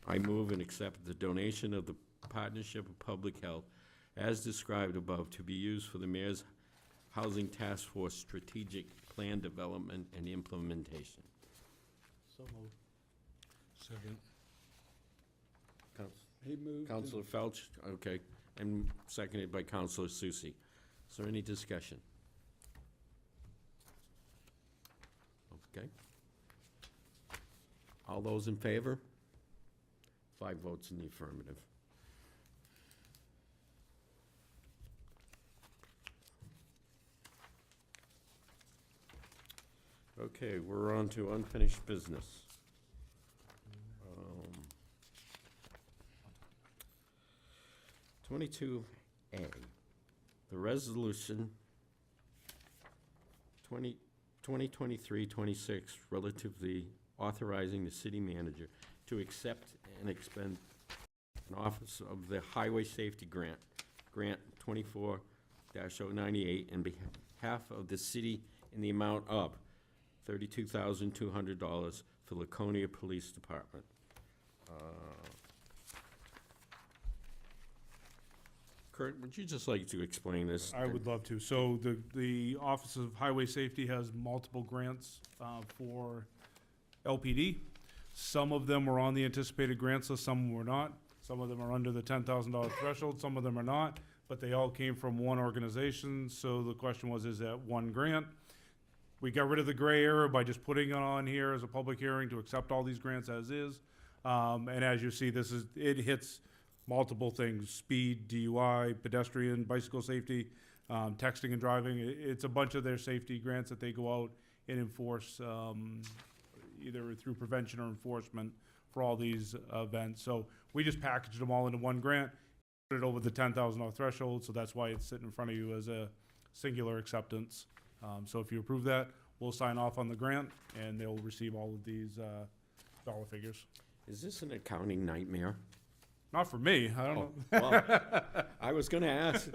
A: I move and accept the donation of the Partnership of Public Health as described above to be used for the Mayor's Housing Task Force Strategic Plan Development and Implementation.
H: So moved.
F: Second.
G: He moved.
A: Counselor Felch, okay, and seconded by Counselor Susie. Is there any discussion? Okay. All those in favor? 5 votes in the affirmative. Okay, we're on to unfinished business. 22A, the resolution 2023-26 relatively authorizing the city manager to accept and expend an Office of the Highway Safety Grant 24-098 in behalf of the city in the amount of $32,200 for Laconia Police Department. Kurt, would you just like to explain this?
B: I would love to. So the Office of Highway Safety has multiple grants for LPD. Some of them were on the anticipated grants list, some were not. Some of them are under the $10,000 threshold, some of them are not, but they all came from one organization. So the question was, is that one grant? We got rid of the gray area by just putting it on here as a public hearing to accept all these grants as is. And as you see, it hits multiple things: speed, DUI, pedestrian, bicycle safety, texting and driving. It's a bunch of their safety grants that they go out and enforce either through prevention or enforcement for all these events. So we just packaged them all into one grant, put it over the $10,000 threshold, so that's why it's sitting in front of you as a singular acceptance. So if you approve that, we'll sign off on the grant, and they'll receive all of these dollar figures.
A: Is this an accounting nightmare?
B: Not for me, I don't know.
A: Well, I was gonna ask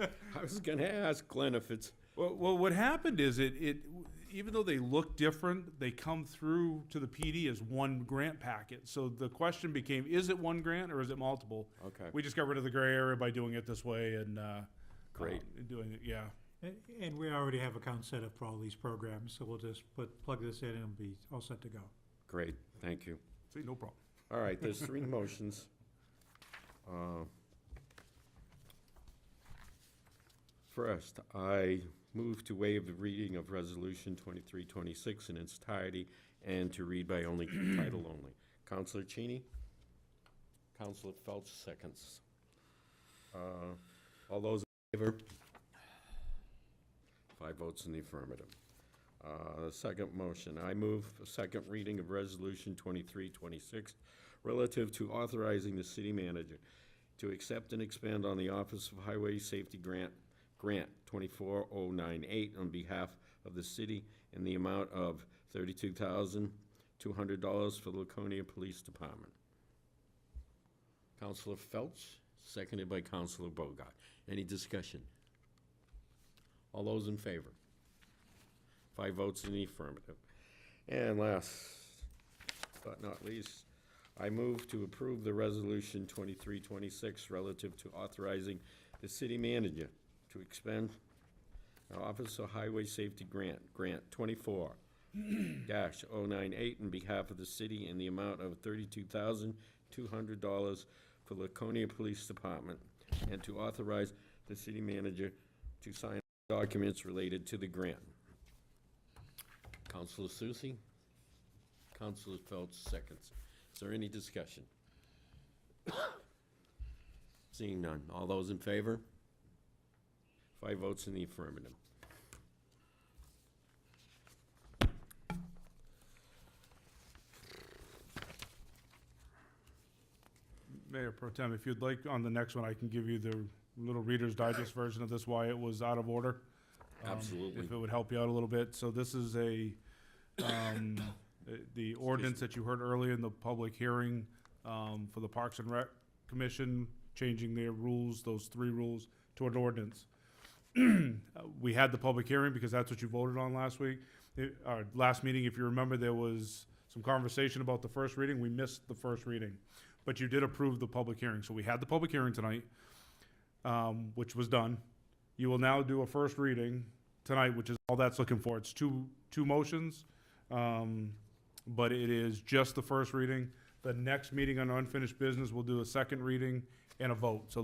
A: Glenn if it's,
B: Well, what happened is even though they look different, they come through to the PD as one grant packet. So the question became, is it one grant or is it multiple?
A: okay,
B: We just got rid of the gray area by doing it this way and,
A: Great.
B: doing it, yeah.
L: And we already have accounts set up for all these programs, so we'll just plug this in and be all set to go.
A: great, thank you.
B: See, no problem.
A: All right, there's three motions. First, I move to waive the reading of Resolution 2326 in its entirety and to read by only title only. Counselor Cheney? Counselor Felch seconds. All those in favor? 5 votes in the affirmative. Second motion, I move a second reading of Resolution 2326 relative to authorizing the city manager to accept and expand on the Office of Highway Safety Grant 24098 on behalf of the city in the amount of $32,200 for the Laconia Police Department. Counselor Felch, seconded by Counselor Bogart. Any discussion? All those in favor? 5 votes in the affirmative. And last but not least, I move to approve the Resolution 2326 relative to authorizing the city manager to expend an Office of Highway Safety Grant 24-098 on behalf of the city in the amount of $32,200 for Laconia Police Department, and to authorize the city manager to sign documents related to the grant. Counselor Susie? Counselor Felch seconds. Is there any discussion? Seeing none. All those in favor? 5 votes in the affirmative.
B: Mayor Pro Tem, if you'd like, on the next one, I can give you the little Reader's Digest version of this, why it was out of order.
A: Absolutely.
B: If it would help you out a little bit. So this is the ordinance that you heard earlier in the public hearing for the Parks and Rec Commission, changing their rules, those 3 rules, to an ordinance. We had the public hearing because that's what you voted on last week. Last meeting, if you remember, there was some conversation about the first reading. We missed the first reading, but you did approve the public hearing. So we had the public hearing tonight, which was done. You will now do a first reading tonight, which is all that's looking for. It's two motions, but it is just the first reading. The next meeting on unfinished business, we'll do a second reading and a vote. So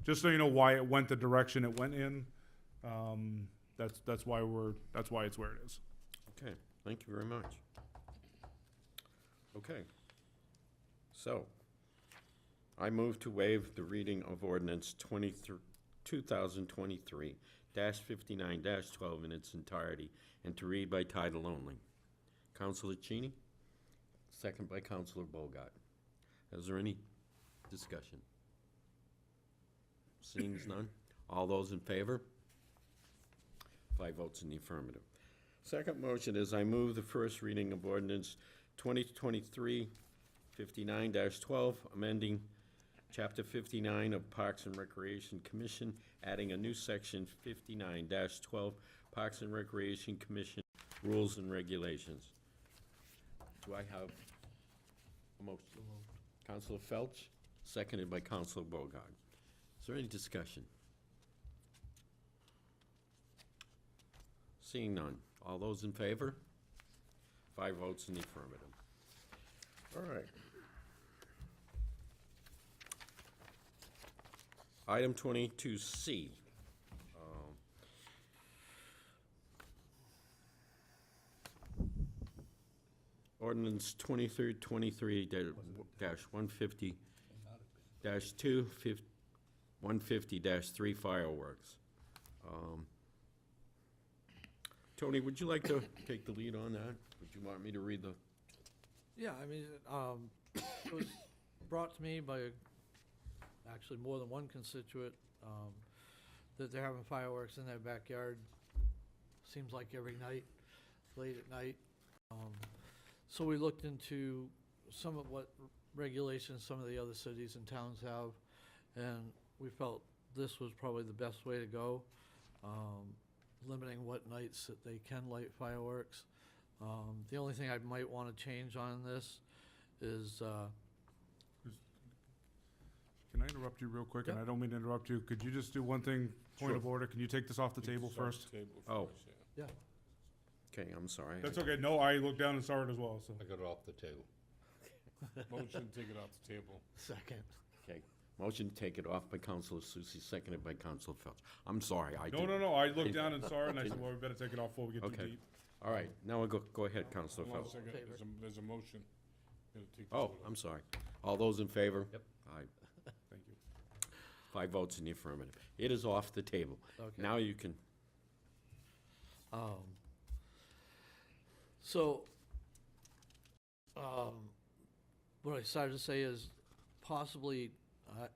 B: just so you know why it went the direction it went in, that's why it's where it is.
A: Okay, thank you very much. Okay. So, I move to waive the reading of ordinance 2023-59-12 in its entirety and to read by title only. Counselor Cheney, second by Counselor Bogart. Is there any discussion? Seeing none. All those in favor? 5 votes in the affirmative. Second motion is I move the first reading of ordinance 2023-59-12, amending Chapter 59 of Parks and Recreation Commission, adding a new section 59-12, Parks and Recreation Commission Rules and Regulations. Do I have a motion? Counselor Felch, seconded by Counselor Bogart. Is there any discussion? Seeing none. All those in favor? 5 votes in the affirmative. All right. Item 22C. Ordinance 23-150-2, 150-3 fireworks. Tony, would you like to take the lead on that? Would you want me to read the
H: Yeah, I mean, it was brought to me by actually more than one constituent, that they're having fireworks in their backyard, seems like every night, late at night. So we looked into some of what regulations some of the other cities and towns have, and we felt this was probably the best way to go, limiting what nights that they can light fireworks. The only thing I might want to change on this is,
B: Can I interrupt you real quick? And
H: Yep.
B: I don't mean to interrupt you. Could you just do one thing, point of order? Can you take this off the table first?
A: Oh.
H: yeah,
A: Okay, I'm sorry.
B: That's okay. No, I looked down and saw it as well, so.
D: I got it off the table.
F: Motion, take it off the table.
H: second.
A: Okay, motion to take it off by Counselor Susie, seconded by Counselor Phelps. I'm sorry, I
B: No,
A: didn't.
B: no, no. I looked down and saw it and I said, well, we better take it off before we get too
A: Okay.
B: deep.
A: All right, now we go ahead, Counselor
F: Hold on a
A: Phelps.
F: second,
H: Favor.
F: there's a motion. Gotta take this
A: Oh,
F: vote.
A: I'm sorry. All those in favor?
D: Yep.
A: Aye.
B: Thank you.
A: 5 votes in the affirmative. It is off the table.
H: Okay.
A: Now you can,
H: So, what I decided to say is possibly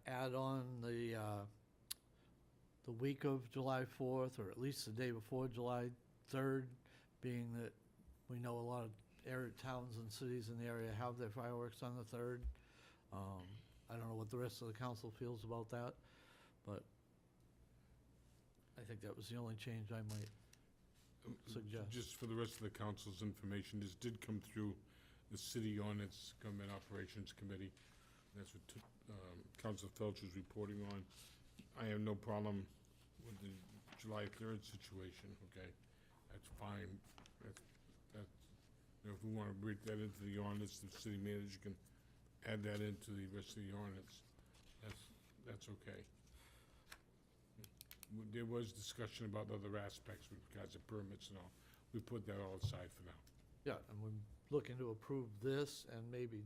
H: add on the week of July 4th, or at least the day before July 3rd, being that we know a lot of area towns and cities in the area have their fireworks on the 3rd. I don't know what the rest of the council feels about that, but I think that was the only change I might suggest.
F: Just for the rest of the council's information, this did come through the City Ordinance Government Operations Committee. That's what Council Felch was reporting on. I have no problem with the July 3rd situation, okay? That's fine. If we want to break that into the ordinance, the city manager can add that into the rest of the ordinance. That's okay. There was discussion about other aspects with regards to permits and all. We put that all aside for now.
H: Yeah, and we're looking to approve this and maybe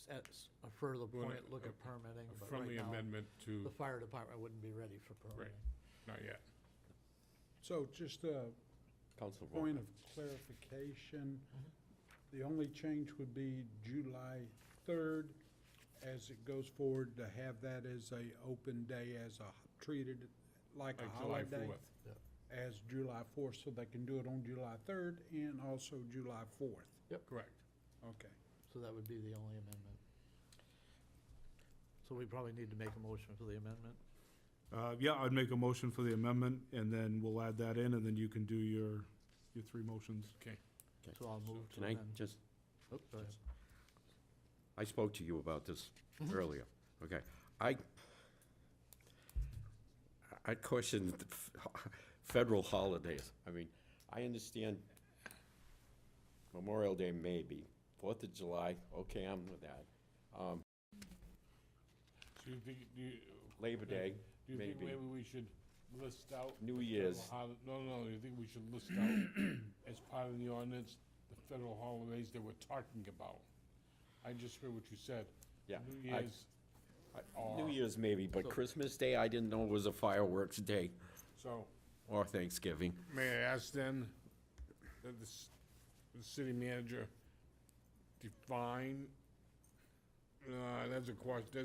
H: at a further
F: Well,
H: point, look at permitting.
F: A
H: but
F: friendly
H: right now,
F: amendment to,
H: the fire department wouldn't be ready for permitting.
F: not yet.
G: So just a
A: Counselor
G: point
A: Volkman.
G: of clarification, the only change would be July 3rd, as it goes forward, to have that as a open day, as a, treated like a
F: Like July
G: holiday,
F: 4th.
G: as July 4th, so they can do it on July 3rd and also July 4th.
F: Correct.
G: Okay.
H: So that would be the only amendment. So we probably need to make a motion for the amendment.
B: Yeah, I'd make a motion for the amendment and then we'll add that in and then you can do your 3 motions.
F: Okay.
H: So I'll move to
A: Can I
H: amend.
A: just,
H: Oh, go ahead.
A: I spoke to you about this
H: Mm-hmm.
A: earlier, okay? I questioned the federal holidays. I mean, I understand Memorial Day maybe, 4th of July, okay, I'm with that.
F: So you think,
A: Labor Day,
F: do you think
A: maybe.
F: maybe we should list out?
A: New
F: the
A: Year's.
F: federal No, you think we should list out as part of the ordinance, the federal holidays that we're talking about? I just heard what you said.
A: Yeah,
F: New
A: I-
F: Year's,
A: New
F: or-
A: Year's maybe, but
H: So-
A: Christmas Day, I didn't know was a fireworks day,
F: So,
A: or Thanksgiving.
F: may I ask then, that the the city manager define, there's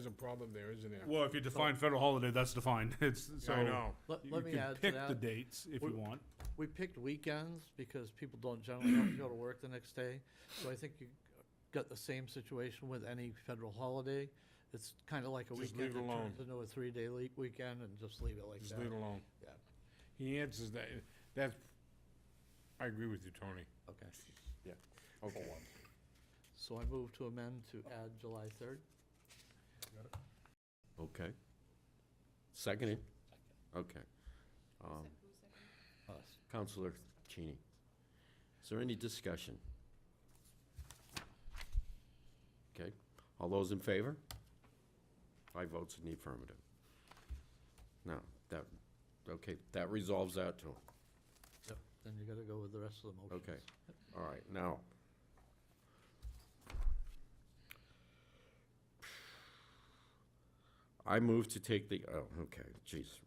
F: a problem there, isn't there?
B: Well, if you define federal holiday, that's defined. It's, so.
F: I know.
H: Let
B: You
H: me
B: can
H: add to
B: pick the
H: that.
B: dates if you want.
H: We picked weekends because people don't generally have to go to work the next day. So I think you got the same situation with any federal holiday. It's kind of like a
F: Just
H: weekend
F: leave it
H: that
F: alone.
H: turns into a 3-day weekend and just leave it like
F: Just
H: that.
F: leave it alone.
H: Yeah,
F: He answers that, that's, I agree with you, Tony.
H: okay.
A: Okay.
H: So I move to amend to add July 3rd.
A: Okay. Seconded? Okay.
C: Who's second?
H: Us.
A: Counselor Cheney. Is there any discussion? Okay, all those in favor? 5 votes in the affirmative. Now, that resolves that too.
H: Yep, then you gotta go with the rest of the motions.
A: Okay, all right, now. I move to take the, okay, geez.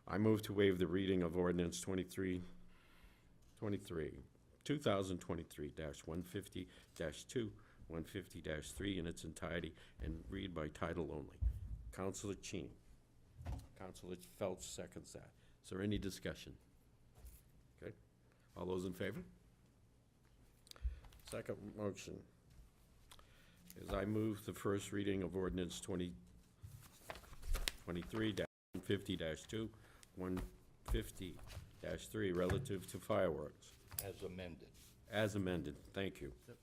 A: I move to waive the reading of ordinance 2023-150-2, 150-3 in its entirety and read by title only. Counselor Cheney. Counselor Felch seconds that. Is there any discussion? Okay. All those in favor? Second motion is I move the first reading of ordinance 2023-150-2, 150-3 relative to fireworks.
D: As amended.
A: As amended, thank you.
H: Yep.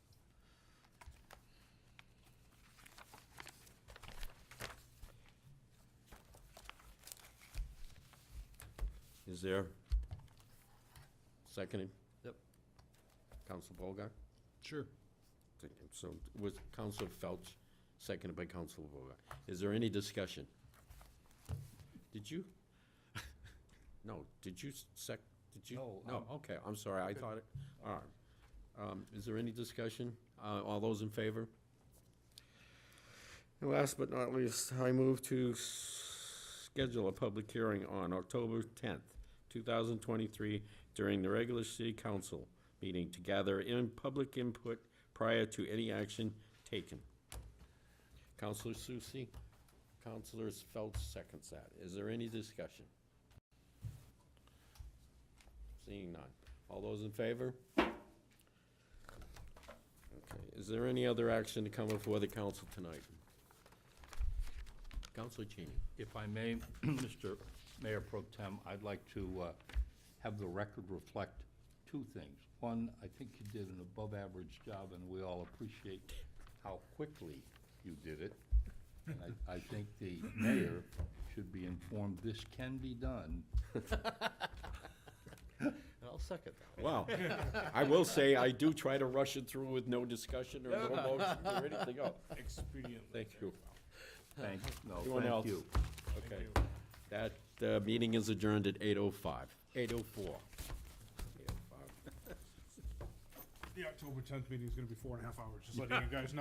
A: Is there seconded?
H: Yep.
A: Counsel Bogart?
G: Sure.
A: Thank you. So was Counsel Felch, seconded by Counsel Bogart. Is there any discussion? Did you? No, did you did you?
D: No,
A: Okay, I'm sorry, I thought it, all right. Is there any discussion? All those in favor? And last but not least, I move to schedule a public hearing on October 10th, 2023, during the regular city council meeting to gather public input prior to any action taken. Counselor Susie, Counselor Felch seconds that. Is there any discussion? Seeing none. All those in favor? Okay, is there any other action to come before the council tonight? Counselor Cheney.
D: If I may, Mr. Mayor Pro Tem, I'd like to have the record reflect two things. One, I think you did an above-average job, and we all appreciate how quickly you did it. And I think the mayor should be informed this can be done.
H: I'll second that.
A: Wow. I will say, I do try to rush it through with no discussion or no motion or anything else.
F: Expedient.
A: Thank you.
D: No,
A: Anyone else?
D: thank you.
A: Okay. That meeting is adjourned at 8:05, 8:04.
B: The October 10th meeting is gonna be 4.5 hours, just letting you guys know.